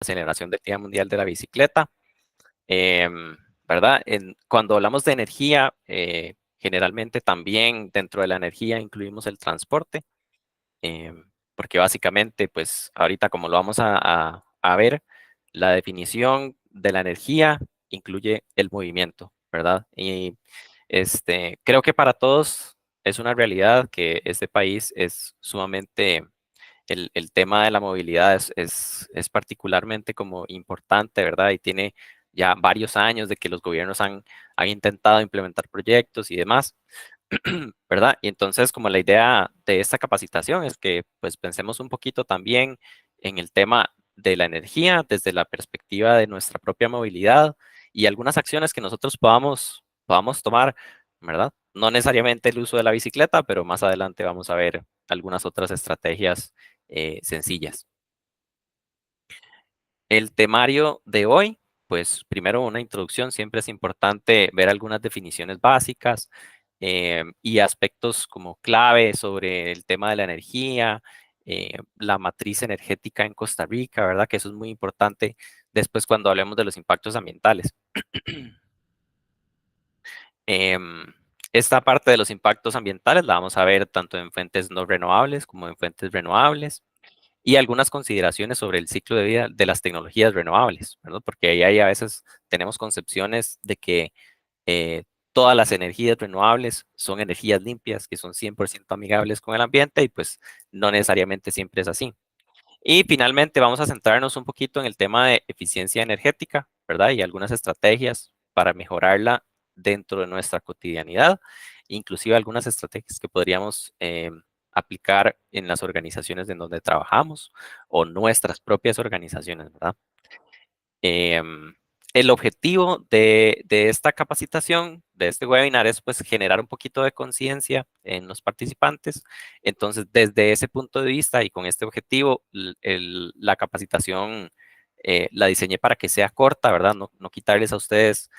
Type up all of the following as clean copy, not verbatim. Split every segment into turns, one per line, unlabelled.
celebración del Día Mundial de la Bicicleta, ¿verdad? Cuando hablamos de energía, generalmente también dentro de la energía incluimos el transporte, porque básicamente, pues ahorita como lo vamos a ver, la definición de la energía incluye el movimiento, ¿verdad? Y creo que para todos es una realidad que este país es sumamente el tema de la movilidad es particularmente como importante, ¿verdad? Y tiene ya varios años de que los gobiernos han intentado implementar proyectos y demás, ¿verdad? Y entonces como la idea de esta capacitación es que pues pensemos un poquito también en el tema de la energía desde la perspectiva de nuestra propia movilidad y algunas acciones que nosotros podamos tomar, ¿verdad? No necesariamente el uso de la bicicleta, pero más adelante vamos a ver algunas otras estrategias sencillas. El temario de hoy, pues primero una introducción, siempre es importante ver algunas definiciones básicas y aspectos como clave sobre el tema de la energía, la matriz energética en Costa Rica, ¿verdad? Que eso es muy importante después cuando hablemos de los impactos ambientales. Em, Esta parte de los impactos ambientales la vamos a ver tanto en fuentes no renovables como en fuentes renovables y algunas consideraciones sobre el ciclo de vida de las tecnologías renovables, ¿verdad? Porque ahí a veces tenemos concepciones de que eh, todas las energías renovables son energías limpias, que son 100% amigables con el ambiente y pues no necesariamente siempre es así. Y finalmente vamos a centrarnos un poquito en el tema de eficiencia energética, ¿verdad? Y algunas estrategias para mejorarla dentro de nuestra cotidianidad, inclusive algunas estrategias que podríamos aplicar en las organizaciones en donde trabajamos o nuestras propias organizaciones, ¿verdad? Em, el objetivo de esta capacitación, de este webinar, es pues generar un poquito de conciencia en los participantes. Entonces, desde ese punto de vista y con este objetivo, la capacitación la diseñé para que sea corta, ¿verdad? No quitarles a ustedes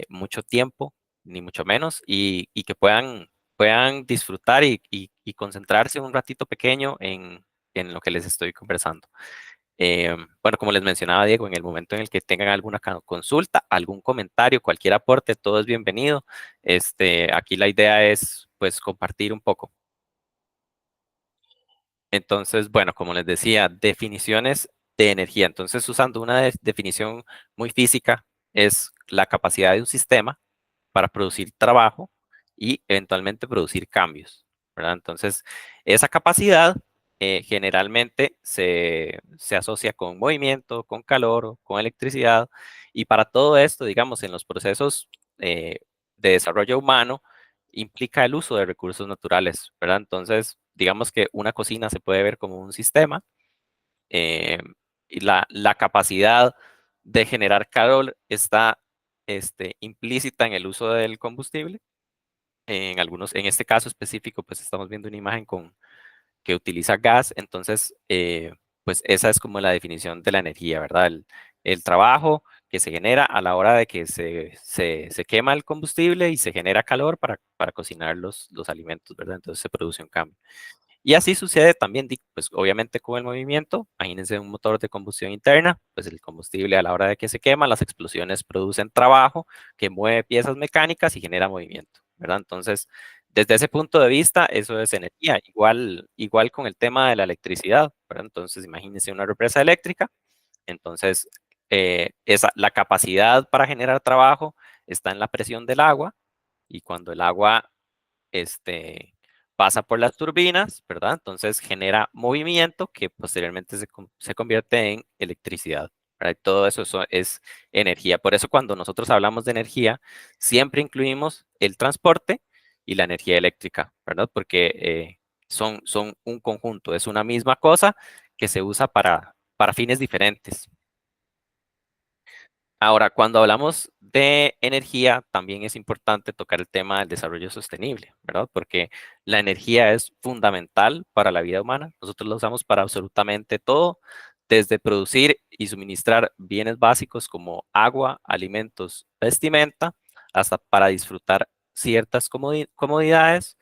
mucho tiempo, ni mucho menos, y que puedan disfrutar y concentrarse un ratito pequeño en lo que les estoy conversando. Bueno, como les mencionaba Diego, en el momento en el que tengan alguna consulta, algún comentario, cualquier aporte, todo es bienvenido. Aquí la idea es pues compartir un poco. Entonces, bueno, como les decía, definiciones de energía. Entonces, usando una definición muy física, es la capacidad de un sistema para producir trabajo y eventualmente producir cambios, ¿verdad? Entonces, esa capacidad generalmente se asocia con movimiento, con calor, o con electricidad, y para todo esto, digamos, en los procesos de desarrollo humano, implica el uso de recursos naturales, ¿verdad? Entonces, digamos que una cocina se puede ver como un sistema, eh, y la capacidad de generar calor está implícita en el uso del combustible. En este caso específico, pues estamos viendo una imagen que utiliza gas, entonces, pues esa es como la definición de la energía, ¿verdad? El trabajo que se genera a la hora de que se quema el combustible y se genera calor para cocinar los alimentos, ¿verdad? Entonces se produce un cambio. Y así sucede también, pues obviamente con el movimiento, imagínense un motor de combustión interna, pues el combustible a la hora de que se quema, las explosiones producen trabajo que mueve piezas mecánicas y genera movimiento, ¿verdad? Entonces, desde ese punto de vista, eso es energía, igual con el tema de la electricidad, ¿verdad? Entonces, imagínense una represa eléctrica, entonces, la capacidad para generar trabajo está en la presión del agua y cuando el agua pasa por las turbinas, ¿verdad? Entonces genera movimiento que posteriormente se convierte en electricidad, ¿verdad? Y todo eso es energía. Por eso cuando nosotros hablamos de energía, siempre incluimos el transporte y la energía eléctrica, ¿verdad? Porque son un conjunto, es una misma cosa que se usa para fines diferentes. Ahora, cuando hablamos de energía, también es importante tocar el tema del desarrollo sostenible, ¿verdad? Porque la energía es fundamental para la vida humana. Nosotros la usamos para absolutamente todo, desde producir y suministrar bienes básicos como agua, alimentos, vestimenta, hasta para disfrutar ciertas comodidades,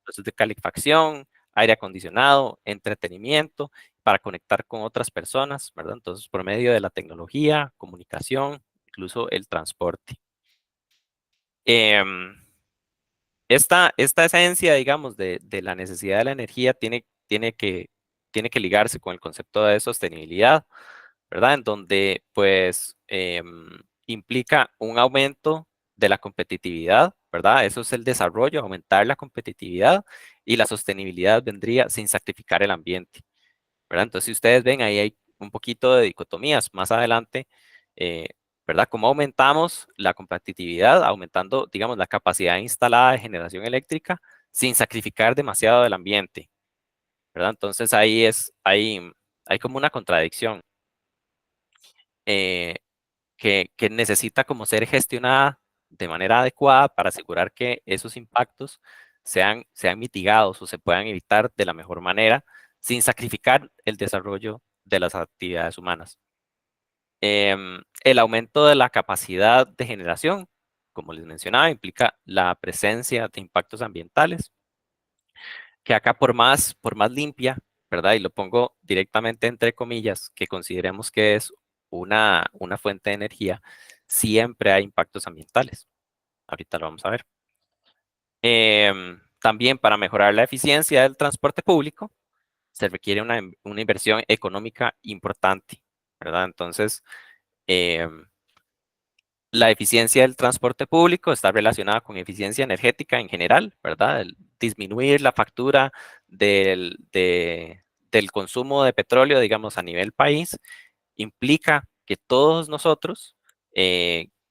procesos de calefacción, aire acondicionado, entretenimiento, para conectar con otras personas, ¿verdad? Entonces, por medio de la tecnología, comunicación, incluso el transporte. Em, esta esencia, digamos, de la necesidad de la energía tiene que ligarse con el concepto de sostenibilidad, ¿verdad? En donde, pues, implica un aumento de la competitividad, ¿verdad? Eso es el desarrollo, aumentar la competitividad, y la sostenibilidad vendría sin sacrificar el ambiente, ¿verdad? Entonces, si ustedes ven, ahí hay un poquito de dicotomías más adelante, eh, ¿verdad? Cómo aumentamos la competitividad, aumentando, digamos, la capacidad instalada de generación eléctrica sin sacrificar demasiado del ambiente, ¿verdad? Entonces, hay como una contradicción eh, que necesita como ser gestionada de manera adecuada para asegurar que esos impactos sean mitigados o se puedan evitar de la mejor manera sin sacrificar el desarrollo de las actividades humanas. El aumento de la capacidad de generación, como les mencionaba, implica la presencia de impactos ambientales, que acá por más limpia, ¿verdad? Y lo pongo directamente entre comillas, que consideremos que es una fuente de energía, siempre hay impactos ambientales. Ahorita lo vamos a ver. También para mejorar la eficiencia del transporte público, se requiere una inversión económica importante, ¿verdad? Entonces, em, la eficiencia del transporte público está relacionada con eficiencia energética en general, ¿verdad? Disminuir la factura del consumo de petróleo, digamos, a nivel país, implica que todos nosotros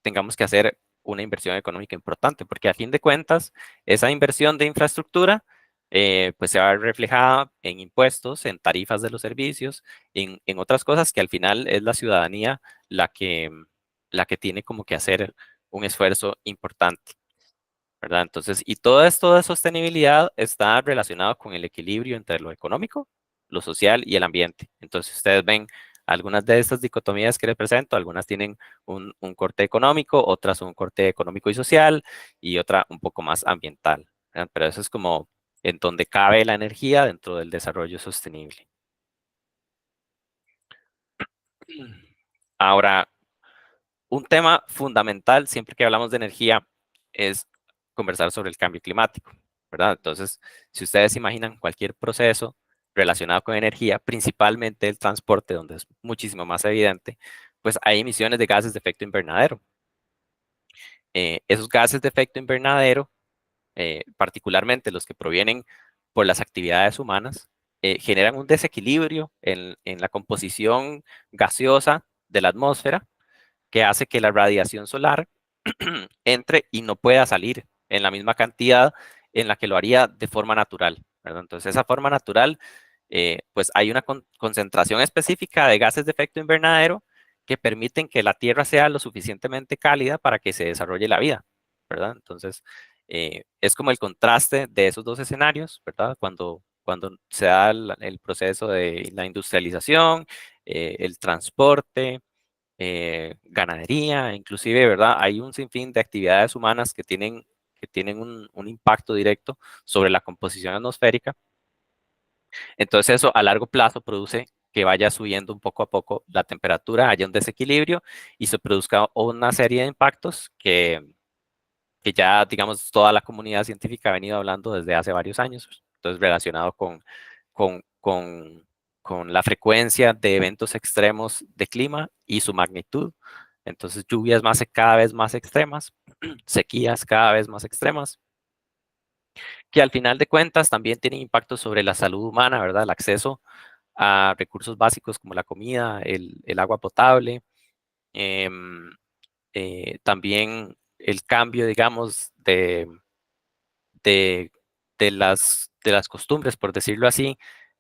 tengamos que hacer una inversión económica importante, porque a fin de cuentas, esa inversión de infraestructura pues se va a ver reflejada en impuestos, en tarifas de los servicios, en otras cosas que al final es la ciudadanía la que, la que tiene como que hacer un esfuerzo importante, ¿verdad? Entonces, y todo esto de sostenibilidad está relacionado con el equilibrio entre lo económico, lo social y el ambiente. Entonces, ustedes ven algunas de estas dicotomías que les presento, algunas tienen un corte económico, otras un corte económico y social, y otra un poco más ambiental, ¿verdad? Pero eso es como en donde cabe la energía dentro del desarrollo sostenible. Ahora, un tema fundamental siempre que hablamos de energía es conversar sobre el cambio climático, ¿verdad? Entonces, si ustedes imaginan cualquier proceso relacionado con energía, principalmente el transporte, donde es muchísimo más evidente, pues hay emisiones de gases de efecto invernadero. Esos gases de efecto invernadero, particularmente los que provienen por las actividades humanas, generan un desequilibrio en la composición gaseosa de la atmósfera, que hace que la radiación solar entre y no pueda salir en la misma cantidad en la que lo haría de forma natural, ¿verdad? Entonces, esa forma natural, pues hay una concentración específica de gases de efecto invernadero que permiten que la Tierra sea lo suficientemente cálida para que se desarrolle la vida, ¿verdad? Entonces, es como el contraste de esos dos escenarios, ¿verdad? Cuando se da el proceso de la industrialización, el transporte, ganadería, inclusive, ¿verdad? Hay un sinfín de actividades humanas que tienen un impacto directo sobre la composición atmosférica. Entonces eso a largo plazo produce que vaya subiendo un poco a poco la temperatura, haya un desequilibrio y se produzca una serie de impactos que ya, digamos, toda la comunidad científica ha venido hablando desde hace varios años. Entonces, relacionado con, con, con la frecuencia de eventos extremos de clima y su magnitud. Entonces, lluvias cada vez más extremas, sequías cada vez más extremas, que al final de cuentas también tienen impacto sobre la salud humana, ¿verdad? El acceso a recursos básicos como la comida, el agua potable, em, también el cambio, digamos, de, de las costumbres, por decirlo así,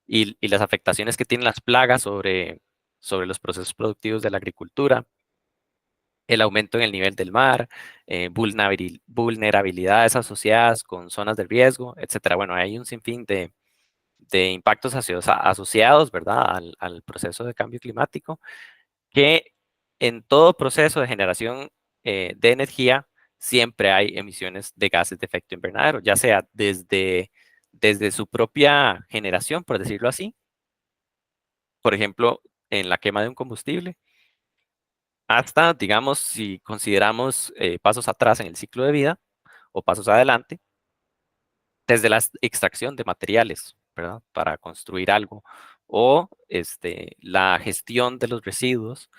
y las afectaciones que tienen las plagas sobre los procesos productivos de la agricultura, el aumento en el nivel del mar, vulnerabilidades asociadas con zonas de riesgo, etcétera. Bueno, hay un sinfín de impactos asociados, ¿verdad?, al proceso de cambio climático, que en todo proceso de generación de energía siempre hay emisiones de gases de efecto invernadero, ya sea desde su propia generación, por decirlo así, por ejemplo, en la quema de un combustible, hasta, digamos, si consideramos pasos atrás en el ciclo de vida o pasos adelante, desde la extracción de materiales, ¿verdad? Para construir algo, o la gestión de los residuos,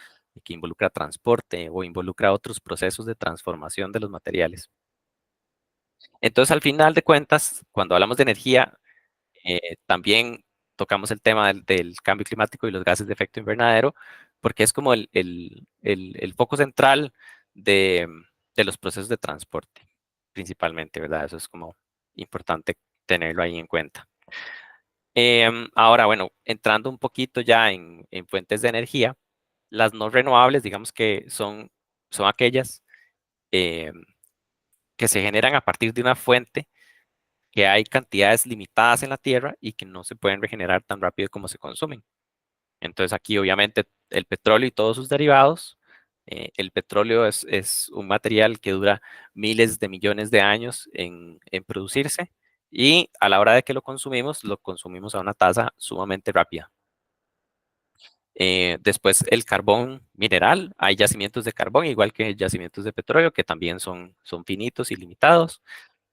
que involucra transporte o involucra otros procesos de transformación de los materiales. Entonces, al final de cuentas, cuando hablamos de energía, también tocamos el tema del cambio climático y los gases de efecto invernadero, porque es como el foco central de, de los procesos de transporte, principalmente, ¿verdad? Eso es como importante tenerlo ahí en cuenta. Ahora, bueno, entrando un poquito ya en fuentes de energía, las no renovables, digamos que son aquellas em, que se generan a partir de una fuente que hay cantidades limitadas en la Tierra y que no se pueden regenerar tan rápido como se consumen. Entonces aquí obviamente el petróleo y todos sus derivados. El petróleo es un material que dura miles de millones de años en producirse y a la hora de que lo consumimos a una tasa sumamente rápida. Después el carbón mineral, hay yacimientos de carbón igual que yacimientos de petróleo que también son finitos y limitados.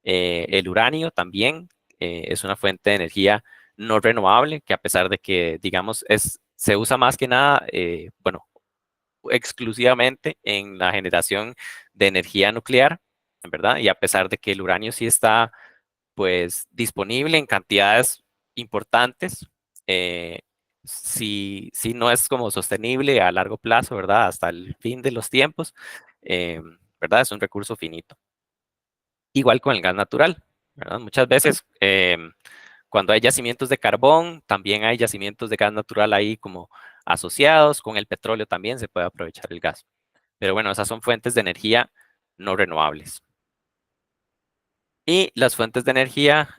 El uranio también es una fuente de energía no renovable que a pesar de que, digamos, se usa más que nada, bueno, exclusivamente en la generación de energía nuclear, ¿verdad? Y a pesar de que el uranio sí está, pues, disponible en cantidades importantes, sí no es como sostenible a largo plazo, ¿verdad? Hasta el fin de los tiempos, eh, ¿verdad? Es un recurso finito. Igual con el gas natural, ¿verdad? Muchas veces cuando hay yacimientos de carbón, también hay yacimientos de gas natural ahí como asociados, con el petróleo también se puede aprovechar el gas. Pero bueno, esas son fuentes de energía no renovables. Y las fuentes de energía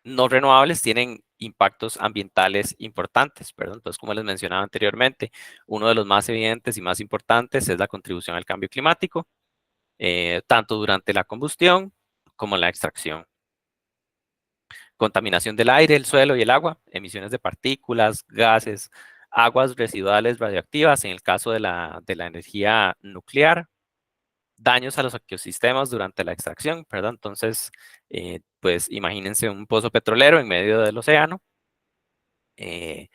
no renovables tienen impactos ambientales importantes, ¿verdad? Entonces, como les mencionaba anteriormente, uno de los más evidentes y más importantes es la contribución al cambio climático, tanto durante la combustión como la extracción. Contaminación del aire, el suelo y el agua, emisiones de partículas, gases, aguas residuales radioactivas en el caso de la energía nuclear, daños a los ecosistemas durante la extracción, ¿verdad? Entonces, pues imagínense un pozo petrolero en medio del océano. eh,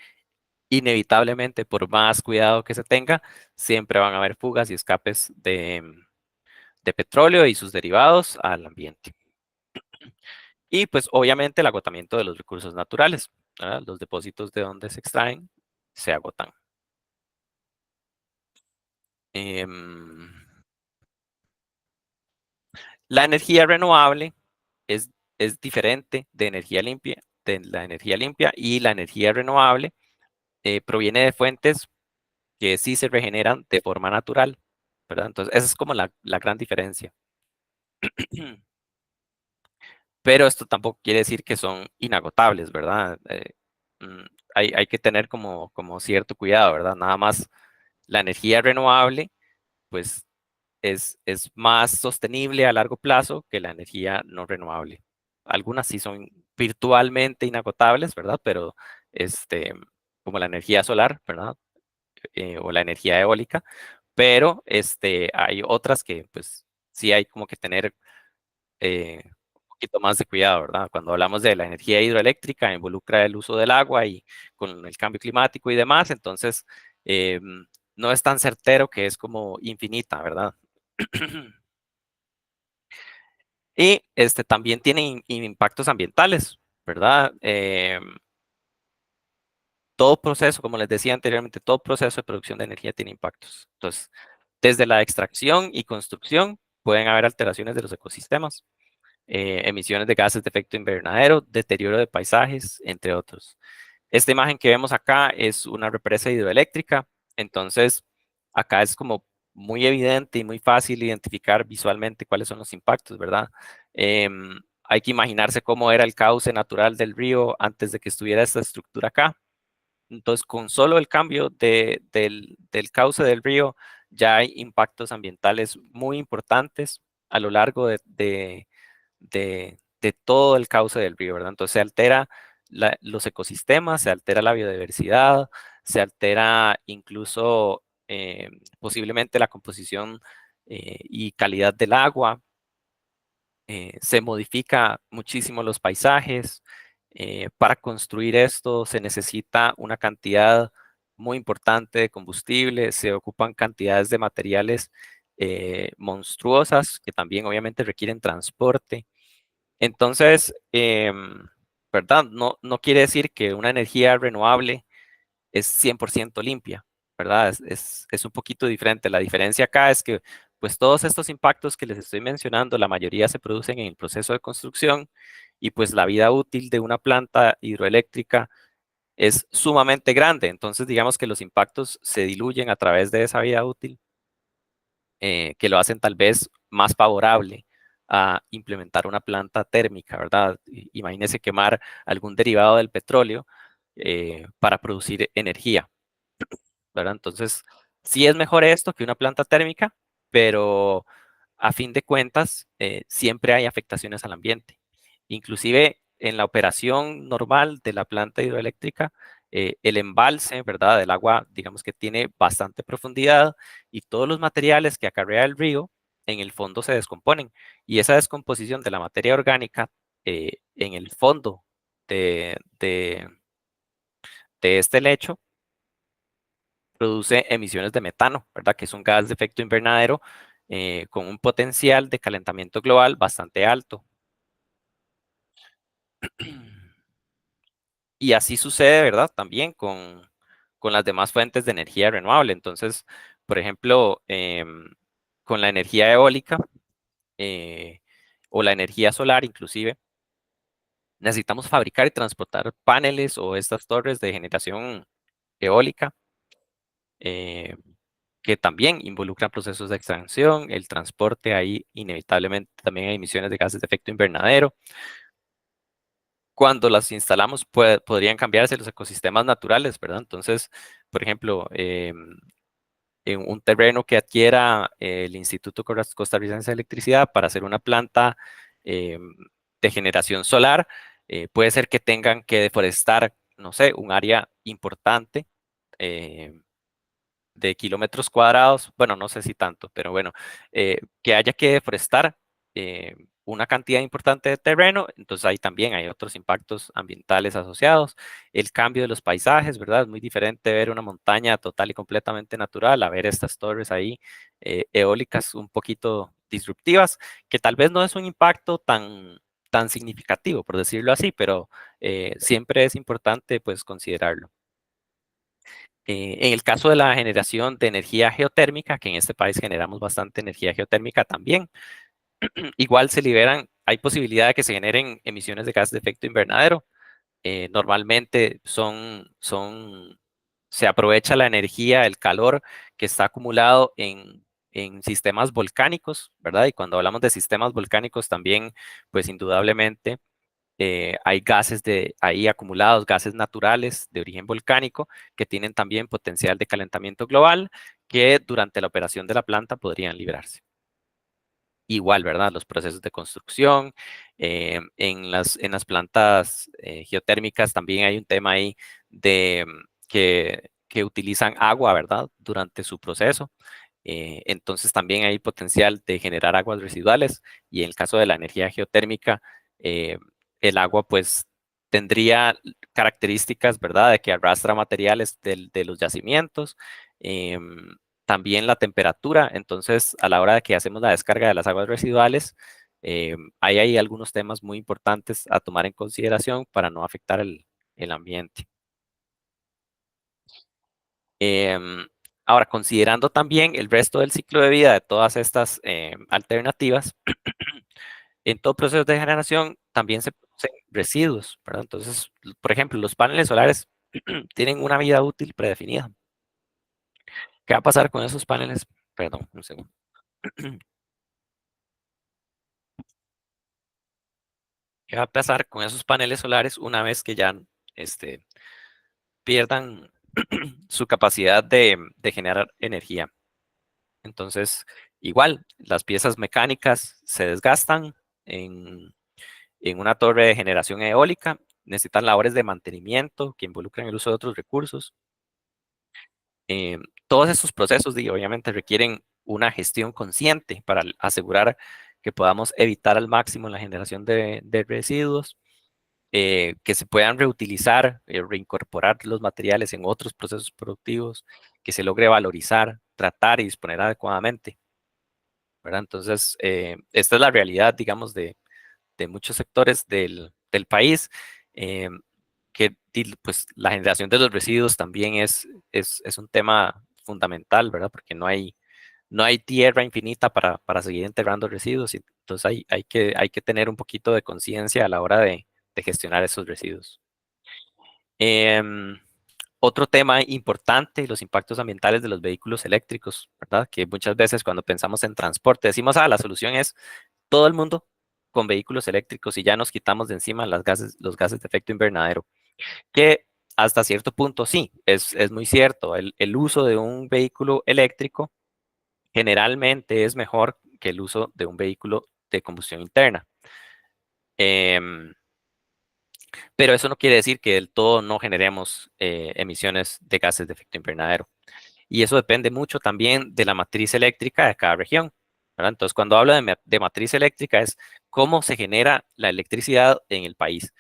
Inevitablemente, por más cuidado que se tenga, siempre van a haber fugas y escapes de petróleo y sus derivados al ambiente. Y pues obviamente el agotamiento de los recursos naturales, ¿verdad? Los depósitos de donde se extraen se agotan. Em, la energía renovable es, es diferente de la energía limpia y la energía renovable proviene de fuentes que sí se regeneran de forma natural, ¿verdad? Entonces, esa es como la gran diferencia. Pero esto tampoco quiere decir que son inagotables, ¿verdad? Mm, hay que tener como cierto cuidado, ¿verdad? Nada más la energía renovable, pues es más sostenible a largo plazo que la energía no renovable. Algunas sí son virtualmente inagotables, ¿verdad? Pero como la energía solar, ¿verdad? O la energía eólica, pero hay otras que pues sí hay como que tener un poquito más de cuidado, ¿verdad? Cuando hablamos de la energía hidroeléctrica, involucra el uso del agua y con el cambio climático y demás, entonces no es tan certero que es como infinita, ¿verdad? Y también tiene impactos ambientales, ¿verdad? Todo proceso, como les decía anteriormente, todo proceso de producción de energía tiene impactos. Entonces, desde la extracción y construcción pueden haber alteraciones de los ecosistemas, emisiones de gases de efecto invernadero, deterioro de paisajes, entre otros. Esta imagen que vemos acá es una represa hidroeléctrica, entonces acá es como muy evidente y muy fácil identificar visualmente cuáles son los impactos, ¿verdad? Hay que imaginarse cómo era el cauce natural del río antes de que estuviera esta estructura acá. Entonces, con solo el cambio del cauce del río, ya hay impactos ambientales muy importantes a lo largo de todo el cauce del río, ¿verdad? Entonces, se altera los ecosistemas, se altera la biodiversidad, se altera incluso posiblemente la composición y calidad del agua, se modifica muchísimo los paisajes. Para construir esto se necesita una cantidad muy importante de combustible, se ocupan cantidades de materiales monstruosas que también obviamente requieren transporte. Entonces, ¿verdad? No quiere decir que una energía renovable es 100% limpia, ¿verdad? Es un poquito diferente. La diferencia acá es que, pues todos estos impactos que les estoy mencionando, la mayoría se producen en el proceso de construcción y pues la vida útil de una planta hidroeléctrica es sumamente grande. Entonces, digamos que los impactos se diluyen a través de esa vida útil, que lo hacen tal vez más favorable a implementar una planta térmica, ¿verdad? Imagínese quemar algún derivado del petróleo para producir energía, ¿verdad? Entonces, sí es mejor esto que una planta térmica, pero a fin de cuentas, siempre hay afectaciones al ambiente. Inclusive en la operación normal de la planta hidroeléctrica, el embalse, ¿verdad? Del agua, digamos que tiene bastante profundidad y todos los materiales que acarrea el río en el fondo se descomponen. Y esa descomposición de la materia orgánica en el fondo de, de de este lecho produce emisiones de metano, ¿verdad? Que es un gas de efecto invernadero con un potencial de calentamiento global bastante alto. Y así sucede, ¿verdad? También con las demás fuentes de energía renovable. Entonces, por ejemplo, con la energía eólica eh, o la energía solar inclusive, necesitamos fabricar y transportar paneles o estas torres de generación eólica. eh, que también involucran procesos de extracción, el transporte, ahí inevitablemente también hay emisiones de gases de efecto invernadero. Cuando las instalamos podrían cambiarse los ecosistemas naturales, ¿verdad? Entonces, por ejemplo, en un terreno que adquiera el Instituto Costarricense de Electricidad para hacer una planta de generación solar, puede ser que tengan que deforestar, no sé, un área importante. eh, de kilómetros cuadrados, bueno, no sé si tanto, pero bueno, que haya que deforestar una cantidad importante de terreno, entonces ahí también hay otros impactos ambientales asociados. El cambio de los paisajes, ¿verdad? Es muy diferente ver una montaña total y completamente natural a ver estas torres ahí eólicas un poquito disruptivas, que tal vez no es un impacto tan significativo, por decirlo así, pero siempre es importante pues considerarlo. En el caso de la generación de energía geotérmica, que en este país generamos bastante energía geotérmica también, igual se liberan, hay posibilidad de que se generen emisiones de gas de efecto invernadero. Normalmente se aprovecha la energía, el calor que está acumulado en sistemas volcánicos, ¿verdad? Y cuando hablamos de sistemas volcánicos también, pues indudablemente hay gases de ahí acumulados, gases naturales de origen volcánico, que tienen también potencial de calentamiento global, que durante la operación de la planta podrían liberarse. Igual, ¿verdad? Los procesos de construcción, en las plantas geotérmicas también hay un tema ahí de que utilizan agua, ¿verdad? Durante su proceso. Entonces también hay potencial de generar aguas residuales y en el caso de la energía geotérmica, eh, el agua pues tendría características, ¿verdad? De que arrastra materiales de los yacimientos. También la temperatura, entonces a la hora de que hacemos la descarga de las aguas residuales, ahí hay algunos temas muy importantes a tomar en consideración para no afectar el ambiente. Em, Ahora, considerando también el resto del ciclo de vida de todas estas alternativas, en todo proceso de generación también se producen residuos, ¿verdad? Entonces, por ejemplo, los paneles solares tienen una vida útil predefinida. ¿Qué va a pasar con esos paneles? Perdón, un segundo. ¿Qué va a pasar con esos paneles solares una vez que ya este, pierdan su capacidad de generar energía? Entonces, igual, las piezas mecánicas se desgastan en, en una torre de generación eólica necesitan labores de mantenimiento que involucran el uso de otros recursos. Eh, Todos estos procesos, obviamente, requieren una gestión consciente para asegurar que podamos evitar al máximo la generación de residuos, que se puedan reutilizar, reincorporar los materiales en otros procesos productivos, que se logre valorizar, tratar y disponer adecuadamente, ¿verdad? Entonces, esta es la realidad, digamos, de muchos sectores del país, eh, que pues la generación de los residuos también es un tema fundamental, ¿verdad? Porque no hay tierra infinita para seguir enterrando residuos, y entonces hay que tener un poquito de conciencia a la hora de gestionar esos residuos. Em, Otro tema importante, los impactos ambientales de los vehículos eléctricos, ¿verdad? Que muchas veces cuando pensamos en transporte decimos, la solución es todo el mundo con vehículos eléctricos y ya nos quitamos de encima los gases de efecto invernadero, que hasta cierto punto sí, es muy cierto. El uso de un vehículo eléctrico generalmente es mejor que el uso de un vehículo de combustión interna. Em, pero eso no quiere decir que del todo no generemos emisiones de gases de efecto invernadero. Y eso depende mucho también de la matriz eléctrica de cada región, ¿verdad? Entonces, cuando hablo de matriz eléctrica es cómo se genera la electricidad en el país.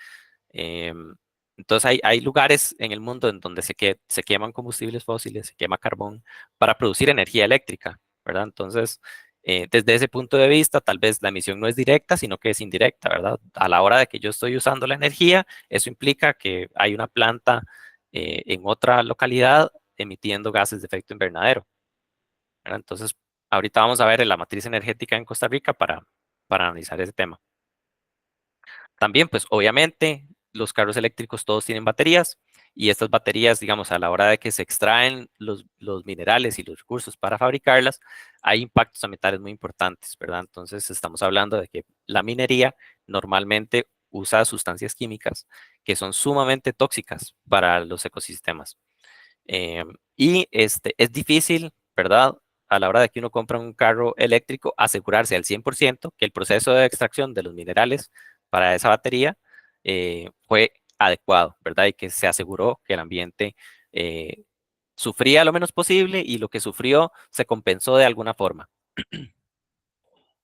Em, entonces, hay lugares en el mundo en donde se queman combustibles fósiles, se quema carbón para producir energía eléctrica, ¿verdad? Entonces, desde ese punto de vista, tal vez la emisión no es directa, sino que es indirecta, ¿verdad? A la hora de que yo estoy usando la energía, eso implica que hay una planta en otra localidad emitiendo gases de efecto invernadero, ¿verdad? Entonces, ahorita vamos a ver la matriz energética en Costa Rica para analizar ese tema. También, pues obviamente, los carros eléctricos todos tienen baterías y estas baterías, digamos, a la hora de que se extraen los minerales y los recursos para fabricarlas, hay impactos ambientales muy importantes, ¿verdad? Entonces, estamos hablando de que la minería normalmente usa sustancias químicas que son sumamente tóxicas para los ecosistemas. Y es difícil, ¿verdad? A la hora de que uno compra un carro eléctrico, asegurarse al 100% que el proceso de extracción de los minerales para esa batería fue adecuado, ¿verdad? Y que se aseguró que el ambiente eh, sufría lo menos posible y lo que sufrió se compensó de alguna forma.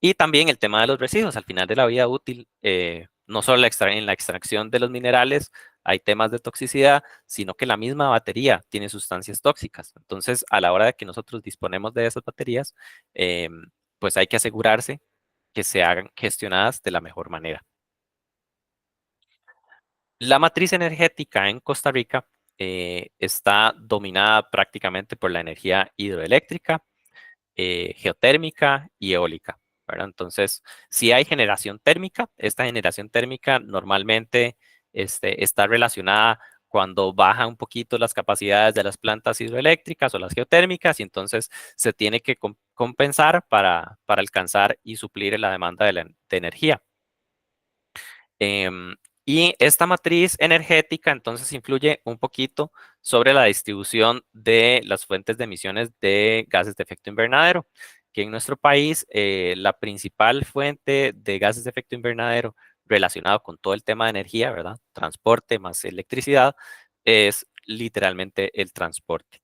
Y también el tema de los residuos, al final de la vida útil, no solo en la extracción de los minerales hay temas de toxicidad, sino que la misma batería tiene sustancias tóxicas. Entonces, a la hora de que nosotros disponemos de esas baterías, pues hay que asegurarse que se hagan gestionadas de la mejor manera. La matriz energética en Costa Rica está dominada prácticamente por la energía hidroeléctrica, geotérmica y eólica, ¿verdad? Entonces, si hay generación térmica, esta generación térmica normalmente está relacionada cuando baja un poquito las capacidades de las plantas hidroeléctricas o las geotérmicas y entonces se tiene que compensar para alcanzar y suplir la demanda de energía. Em, y esta matriz energética entonces influye un poquito sobre la distribución de las fuentes de emisiones de gases de efecto invernadero, que en nuestro país la principal fuente de gases de efecto invernadero relacionado con todo el tema de energía, ¿verdad? Transporte más electricidad, es literalmente el transporte.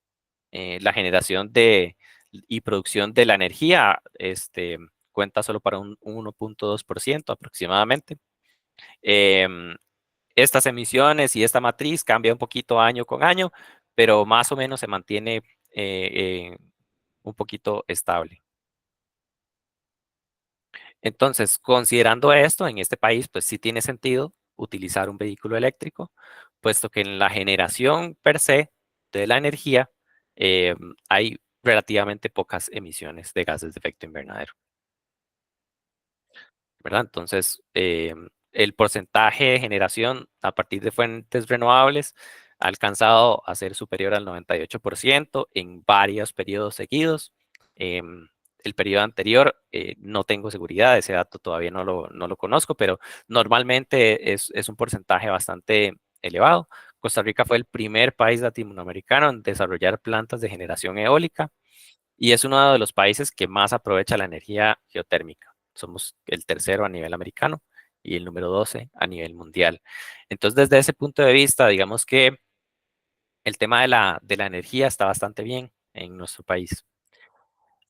La generación y producción de la energía cuenta solo para un 1,2% aproximadamente. Em, Estas emisiones y esta matriz cambia un poquito año con año, pero más o menos se mantiene un poquito estable. Entonces, considerando esto, en este país, pues sí tiene sentido utilizar un vehículo eléctrico, puesto que en la generación per se de la energía hay relativamente pocas emisiones de gases de efecto invernadero. ¿Verdad? Entonces, el porcentaje de generación a partir de fuentes renovables ha alcanzado a ser superior al 98% en varios periodos seguidos. Em, el periodo anterior, no tengo seguridad, ese dato todavía no lo conozco, pero normalmente es un porcentaje bastante elevado. Costa Rica fue el primer país latinoamericano en desarrollar plantas de generación eólica y es uno de los países que más aprovecha la energía geotérmica. Somos el tercero a nivel americano y el número 12 a nivel mundial. Entonces, desde ese punto de vista, digamos que el tema de la energía está bastante bien en nuestro país.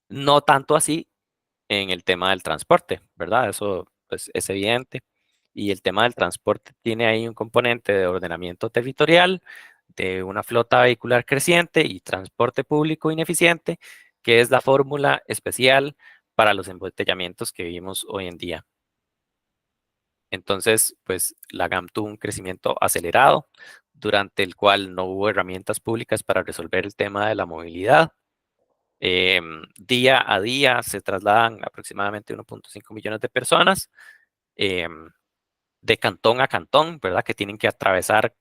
No tanto así en el tema del transporte, ¿verdad? Eso pues, es evidente. Y el tema del transporte tiene ahí un componente de ordenamiento territorial, de una flota vehicular creciente y transporte público ineficiente, que es la fórmula especial para los embotellamientos que vivimos hoy en día. Entonces, pues la GAM tuvo un crecimiento acelerado, durante el cual no hubo herramientas públicas para resolver el tema de la movilidad. Día a día se trasladan aproximadamente 1.5 millones de personas em, de cantón a cantón, ¿verdad? Que tienen que atravesar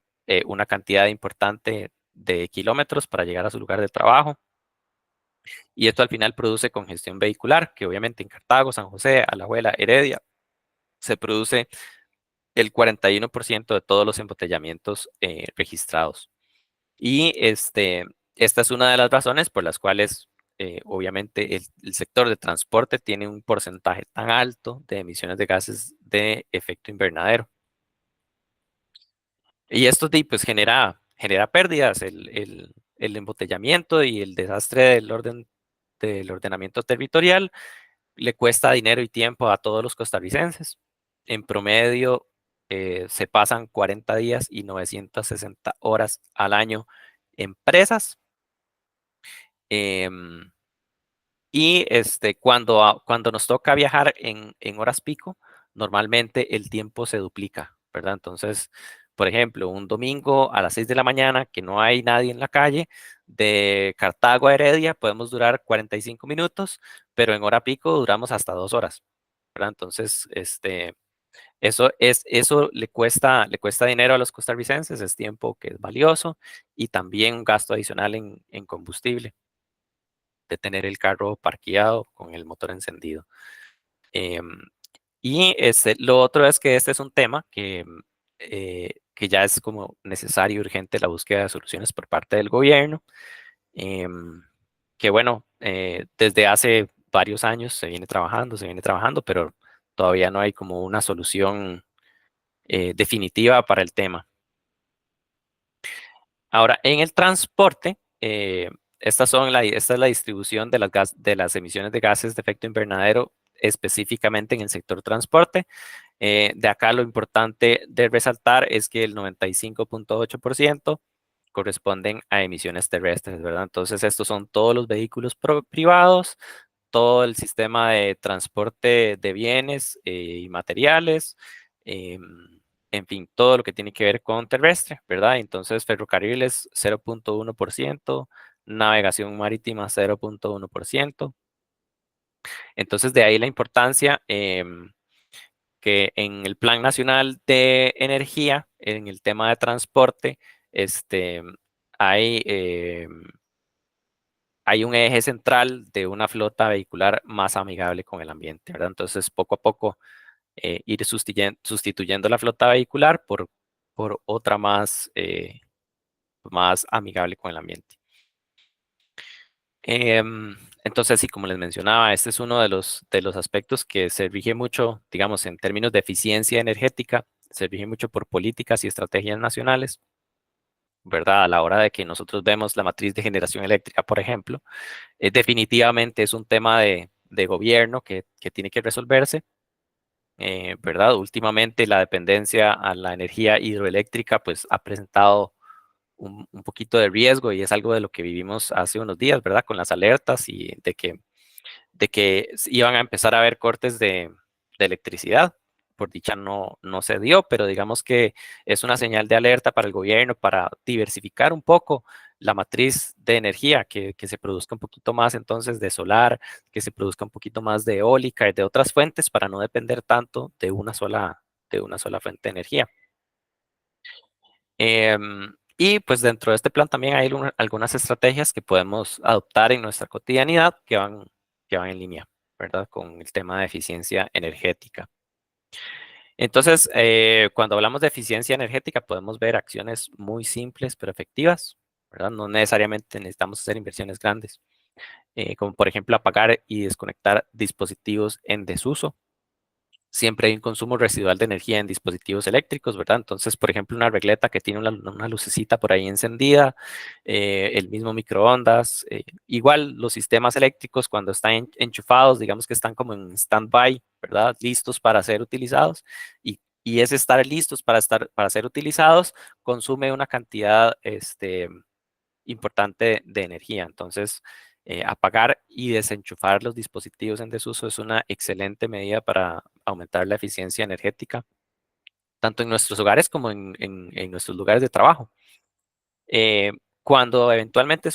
una cantidad importante de kilómetros para llegar a su lugar de trabajo. Y esto al final produce congestión vehicular, que obviamente en Cartago, San José, Alajuela, Heredia, se produce el 41% de todos los embotellamientos registrados. Y esta es una de las razones por las cuales, obviamente, el sector de transporte tiene un porcentaje tan alto de emisiones de gases de efecto invernadero. Y esto pues, genera pérdidas, el embotellamiento y el desastre del ordenamiento territorial le cuesta dinero y tiempo a todos los costarricenses. En promedio, se pasan 40 días y 960 horas al año en presas. Em, y cuando nos toca viajar en horas pico, normalmente el tiempo se duplica, ¿verdad? Entonces, por ejemplo, un domingo a las 6 de la mañana, que no hay nadie en la calle, de Cartago a Heredia podemos durar 45 minutos, pero en hora pico duramos hasta 2 horas, ¿verdad? Entonces, eso le cuesta dinero a los costarricenses, es tiempo que es valioso y también un gasto adicional en combustible de tener el carro parqueado con el motor encendido. Em, y lo otro es que este es un tema que ya es como necesario y urgente la búsqueda de soluciones por parte del gobierno, em, que bueno, desde hace varios años se viene trabajando, pero todavía no hay como una solución definitiva para el tema. Ahora, en el transporte, esta es la distribución de las emisiones de gases de efecto invernadero específicamente en el sector transporte. De acá lo importante de resaltar es que el 95.8% corresponden a emisiones terrestres, ¿verdad? Entonces, estos son todos los vehículos privados, todo el sistema de transporte de bienes y materiales, en fin, todo lo que tiene que ver con terrestre, ¿verdad? Entonces, ferrocarriles 0.1%, navegación marítima 0.1%. Entonces, de ahí la importancia que en el Plan Nacional de Energía, en el tema de transporte, hay, hay un eje central de una flota vehicular más amigable con el ambiente, ¿verdad? Entonces, poco a poco, ir sustituyendo la flota vehicular por otra más amigable con el ambiente. Entonces, sí, como les mencionaba, este es uno de los aspectos que se rige mucho, digamos, en términos de eficiencia energética, se rige mucho por políticas y estrategias nacionales, ¿verdad? A la hora de que nosotros vemos la matriz de generación eléctrica, por ejemplo, definitivamente es un tema de gobierno que tiene que resolverse, ¿verdad? Últimamente la dependencia a la energía hidroeléctrica, pues, ha presentado un poquito de riesgo y es algo de lo que vivimos hace unos días, ¿verdad? Con las alertas y de que iban a empezar a haber cortes de electricidad. Por dicha no se dio, pero digamos que es una señal de alerta para el gobierno para diversificar un poco la matriz de energía, que se produzca un poquito más entonces de solar, que se produzca un poquito más de eólica y de otras fuentes para no depender tanto de una sola fuente de energía. Y pues dentro de este plan también hay algunas estrategias que podemos adoptar en nuestra cotidianidad que van en línea, ¿verdad? Con el tema de eficiencia energética. Entonces, cuando hablamos de eficiencia energética, podemos ver acciones muy simples pero efectivas, ¿verdad? No necesariamente necesitamos hacer inversiones grandes, como por ejemplo apagar y desconectar dispositivos en desuso. siempre hay un consumo residual de energía en dispositivos eléctricos, ¿verdad? Entonces, por ejemplo, una regleta que tiene una lucecita por ahí encendida, el mismo microondas, igual los sistemas eléctricos cuando están enchufados, digamos que están como en stand-by, ¿verdad? Listos para ser utilizados y ese estar listos para ser utilizados consume una cantidad, importante de energía. Entonces, apagar y desenchufar los dispositivos en desuso es una excelente medida para aumentar la eficiencia energética, tanto en nuestros hogares como en nuestros lugares de trabajo. Eh, Cuando eventualmente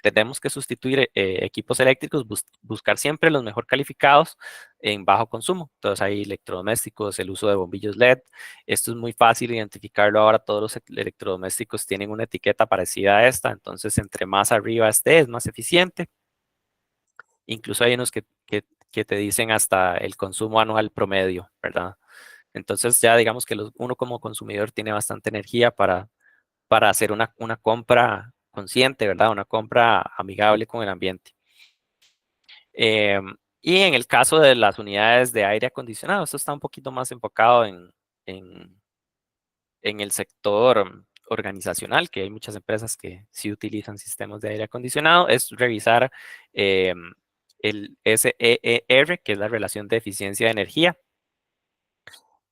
tenemos que sustituir equipos eléctricos, buscar siempre los mejor calificados en bajo consumo. Entonces hay electrodomésticos, el uso de bombillos LED. Esto es muy fácil identificarlo ahora. Todos los electrodomésticos tienen una etiqueta parecida a esta. Entonces, entre más arriba esté, es más eficiente. Incluso hay unos que te dicen hasta el consumo anual promedio, ¿verdad? Entonces ya digamos que uno como consumidor tiene bastante energía para hacer una compra consciente, ¿verdad? Una compra amigable con el ambiente. Y en el caso de las unidades de aire acondicionado, esto está un poquito más enfocado en, en el sector organizacional, que hay muchas empresas que sí utilizan sistemas de aire acondicionado, es revisar el SEER, que es la relación de eficiencia de energía.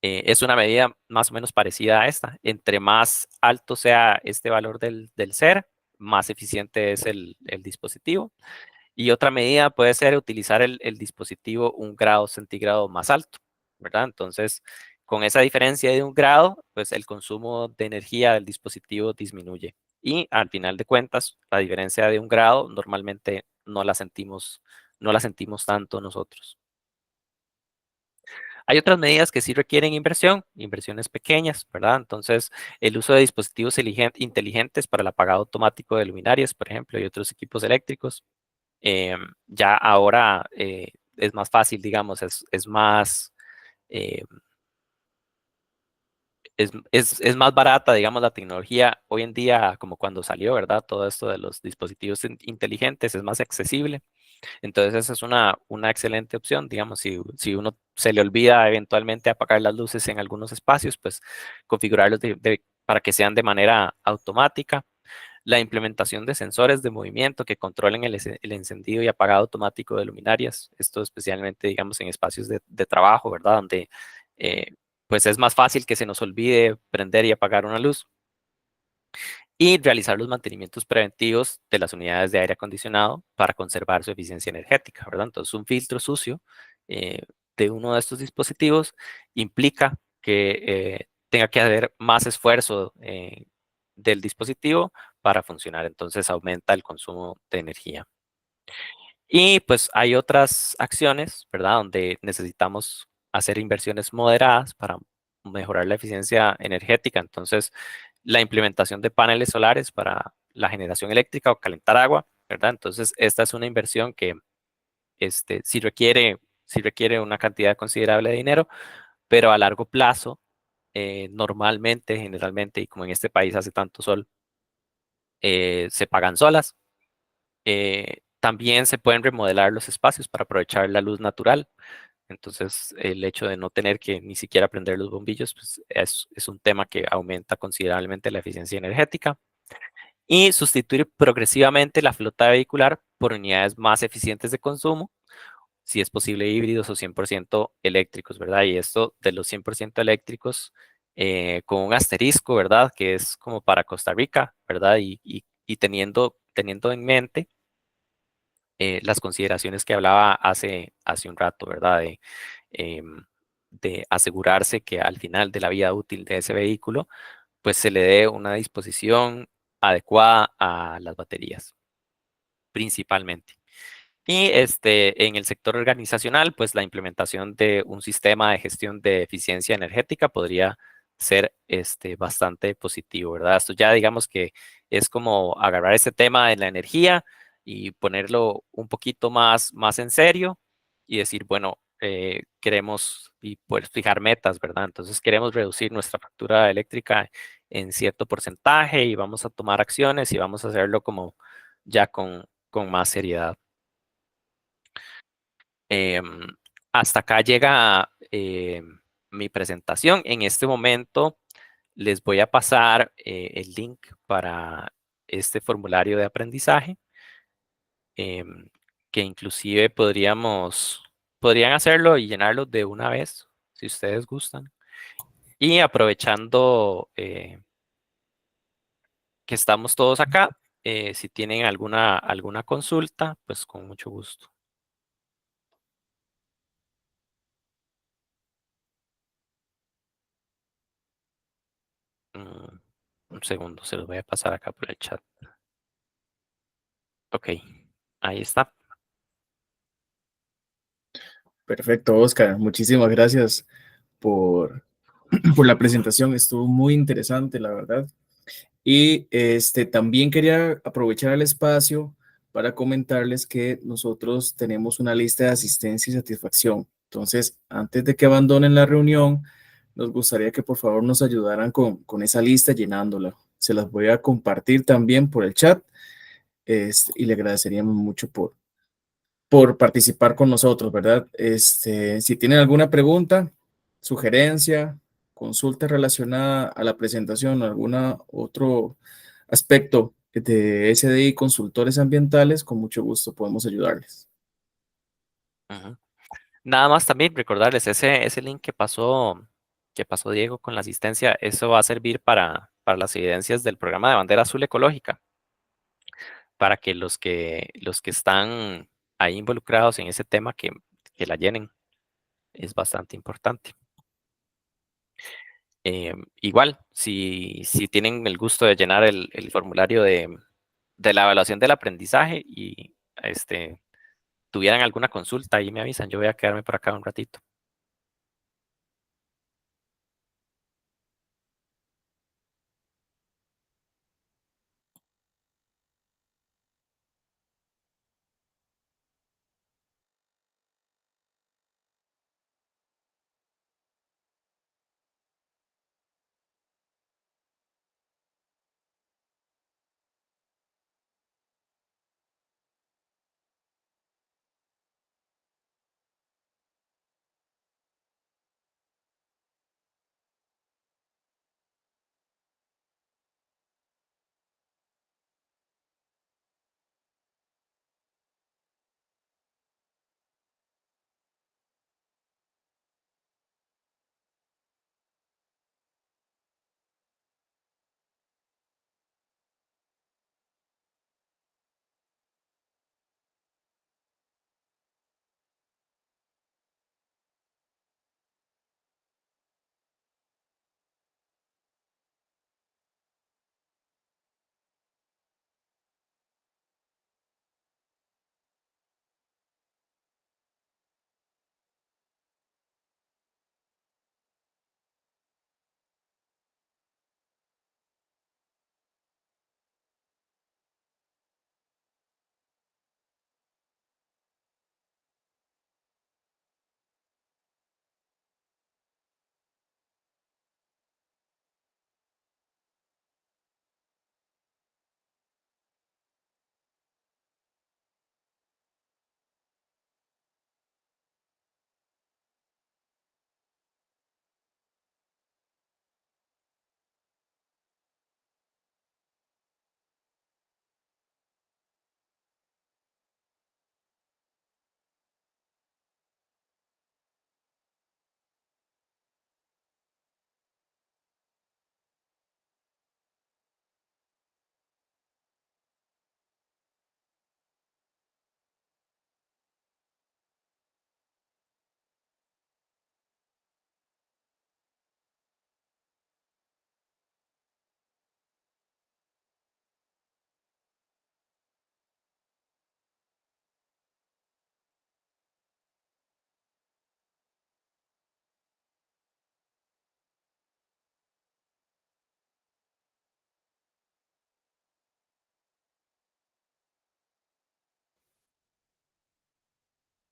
Es una medida más o menos parecida a esta. Entre más alto sea este valor del SER, más eficiente es el dispositivo. Y otra medida puede ser utilizar el dispositivo 1 grado centígrado más alto, ¿verdad? Entonces, con esa diferencia de 1 grado, pues el consumo de energía del dispositivo disminuye. Y al final de cuentas, la diferencia de 1 grado normalmente no la sentimos tanto nosotros. Hay otras medidas que sí requieren inversión, inversiones pequeñas, ¿verdad? Entonces, el uso de dispositivos inteligentes para el apagado automático de luminarias, por ejemplo, y otros equipos eléctricos. Ya ahora es más fácil, digamos, eh, es más barata, digamos, la tecnología hoy en día, como cuando salió, ¿verdad? Todo esto de los dispositivos inteligentes es más accesible. Entonces, esa es una excelente opción, digamos, si uno se le olvida eventualmente apagar las luces en algunos espacios, pues configurarlos para que sean de manera automática. La implementación de sensores de movimiento que controlen el encendido y apagado automático de luminarias, esto especialmente, digamos, en espacios de trabajo, ¿verdad? Donde pues es más fácil que se nos olvide prender y apagar una luz. Y realizar los mantenimientos preventivos de las unidades de aire acondicionado para conservar su eficiencia energética, ¿verdad? Entonces, un filtro sucio de uno de estos dispositivos implica que tenga que haber más esfuerzo del dispositivo para funcionar. Entonces, aumenta el consumo de energía. Y pues hay otras acciones, ¿verdad? Donde necesitamos hacer inversiones moderadas para mejorar la eficiencia energética. Entonces, la implementación de paneles solares para la generación eléctrica o calentar agua, ¿verdad? Entonces, esta es una inversión que sí requiere una cantidad considerable de dinero, pero a largo plazo, normalmente, generalmente, y como en este país hace tanto sol, se pagan solas. También se pueden remodelar los espacios para aprovechar la luz natural. Entonces, el hecho de no tener que ni siquiera prender los bombillos, pues es un tema que aumenta considerablemente la eficiencia energética. Y sustituir progresivamente la flota vehicular por unidades más eficientes de consumo, si es posible híbridos o 100% eléctricos, ¿verdad? Y esto de los 100% eléctricos, con un asterisco, ¿verdad? Que es como para Costa Rica, ¿verdad? Y teniendo en mente las consideraciones que hablaba hace un rato, ¿verdad? Em, de asegurarse que al final de la vida útil de ese vehículo, pues se le dé una disposición adecuada a las baterías, principalmente. Y en el sector organizacional, pues la implementación de un sistema de gestión de eficiencia energética podría ser bastante positivo, ¿verdad? Esto ya digamos que es como agarrar este tema de la energía y ponerlo un poquito más en serio y decir, bueno, queremos y pues fijar metas, ¿verdad? Entonces queremos reducir nuestra factura eléctrica en cierto porcentaje y vamos a tomar acciones y vamos a hacerlo como ya con más seriedad. Em, Hasta acá llega mi presentación. En este momento les voy a pasar el link para este formulario de aprendizaje, em, que inclusive podrían hacerlo y llenarlo de una vez, si ustedes gustan. Y aprovechando que estamos todos acá, si tienen alguna consulta, pues con mucho gusto. Mm, un segundo, se los voy a pasar acá por el chat. Ok, ahí está.
Perfecto, Oscar. Muchísimas gracias por, por la presentación. Estuvo muy interesante, la verdad. Y también quería aprovechar el espacio para comentarles que nosotros tenemos una lista de asistencia y satisfacción. Entonces, antes de que abandonen la reunión, nos gustaría que por favor nos ayudaran con esa lista llenándola. Se las voy a compartir también por el chat, y le agradeceríamos mucho por participar con nosotros, ¿verdad? Si tienen alguna pregunta, sugerencia, consulta relacionada a la presentación o algún otro aspecto de SDI Consultores Ambientales, con mucho gusto podemos ayudarles.
Ujú. Nada más también recordarles ese link que pasó Diego con la asistencia, eso va a servir para las evidencias del programa de bandera azul ecológica, para que los que están ahí involucrados en ese tema que la llenen. Es bastante importante. Igual, si tienen el gusto de llenar el formulario de la evaluación del aprendizaje y tuvieran alguna consulta, ahí me avisan. Yo voy a quedarme por acá un ratito.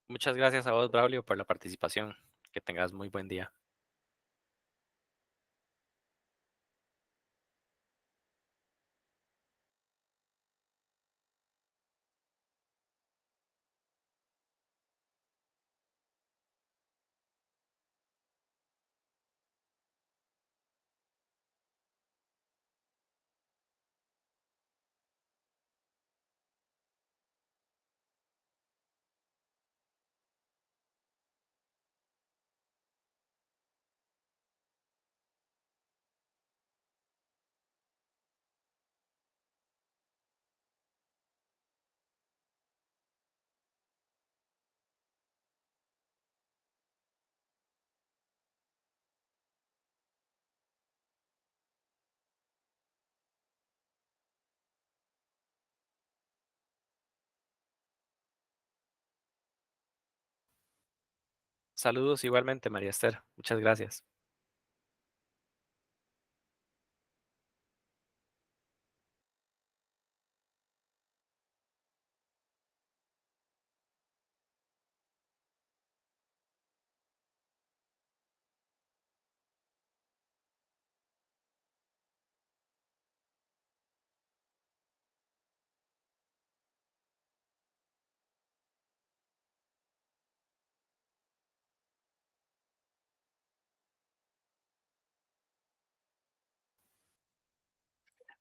Muchas gracias a vos, Braulio, por la participación. Que tengas muy buen día. Saludos igualmente, María Esther. Muchas gracias.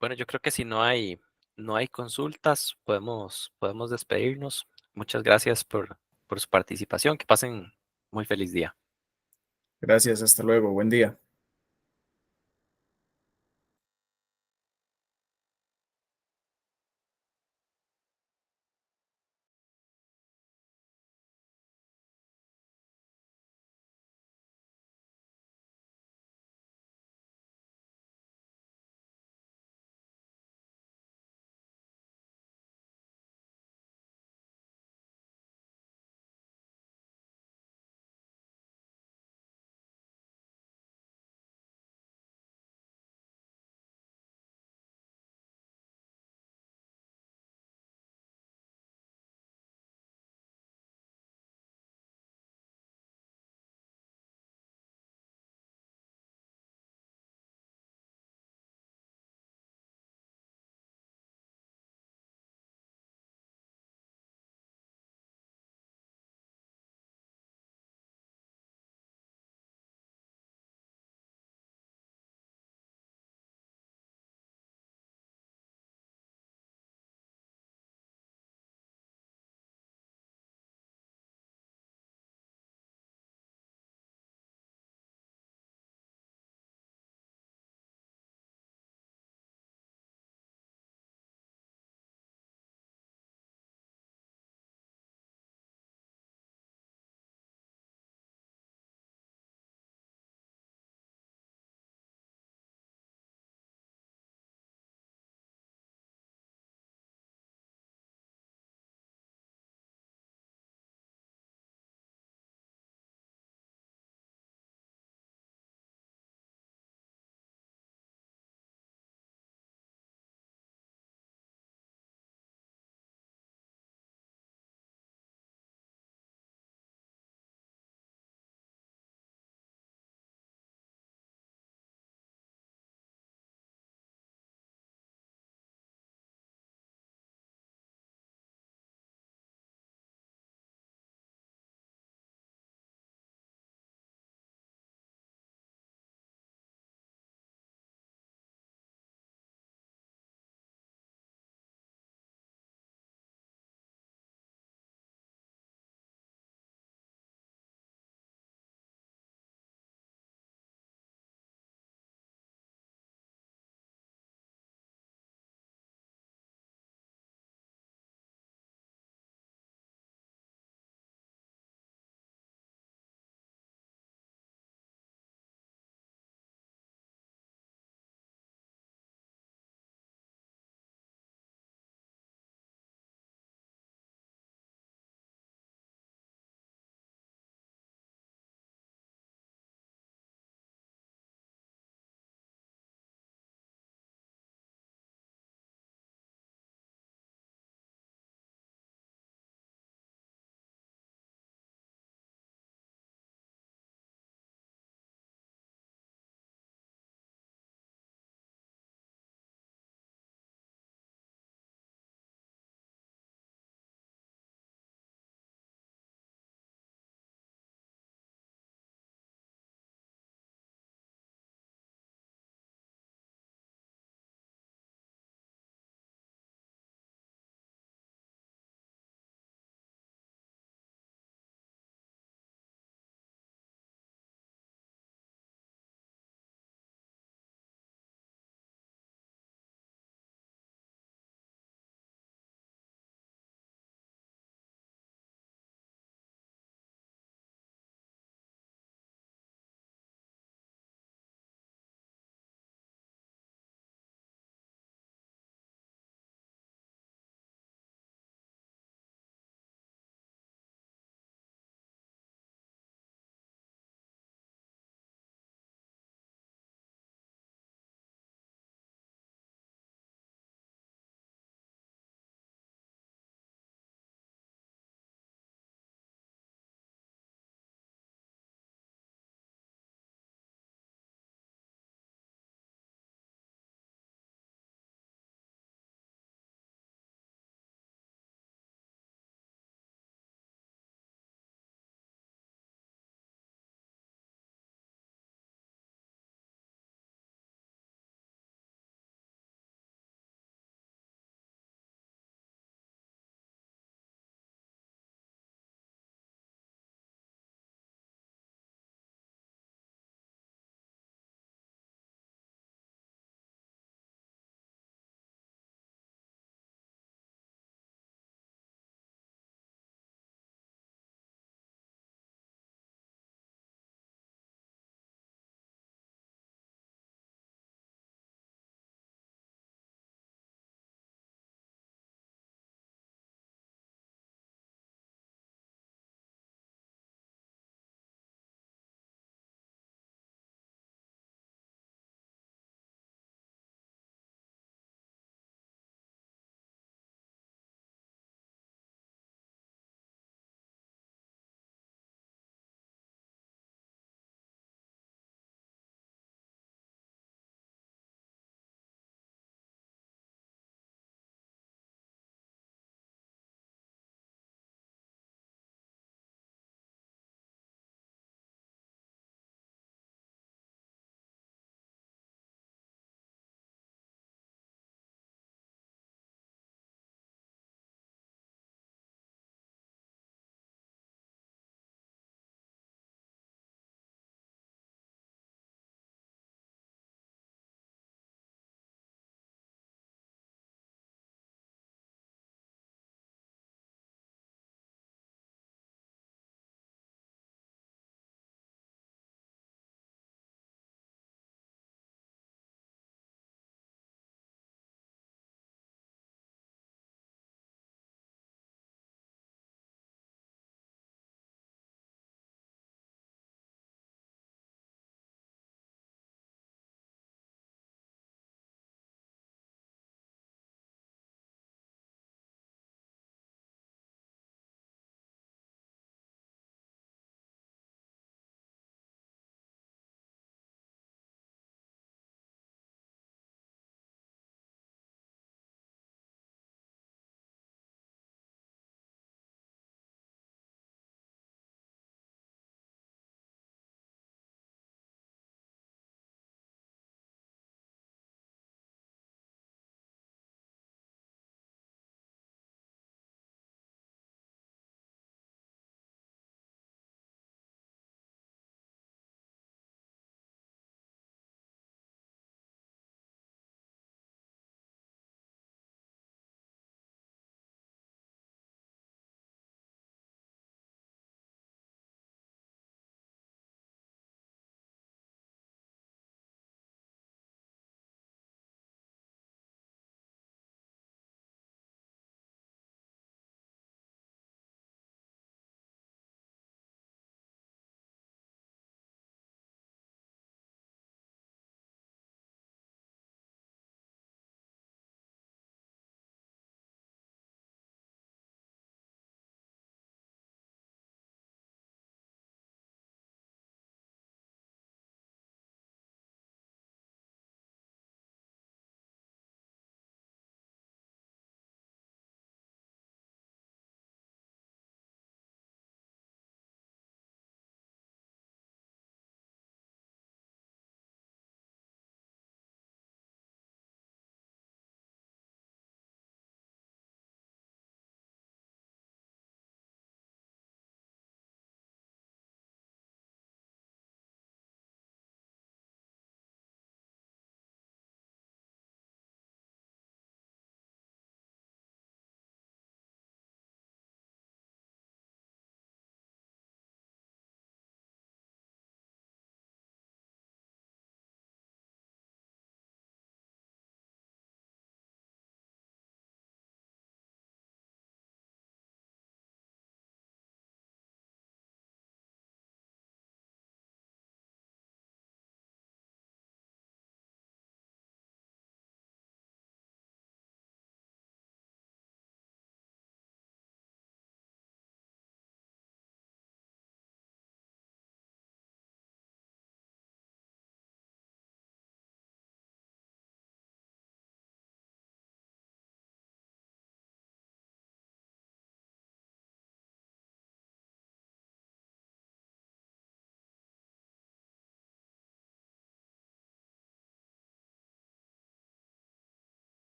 Bueno, yo creo que si no hay consultas, podemos despedirnos. Muchas gracias por su participación. Que pasen muy feliz día.
Gracias, hasta luego, buen día.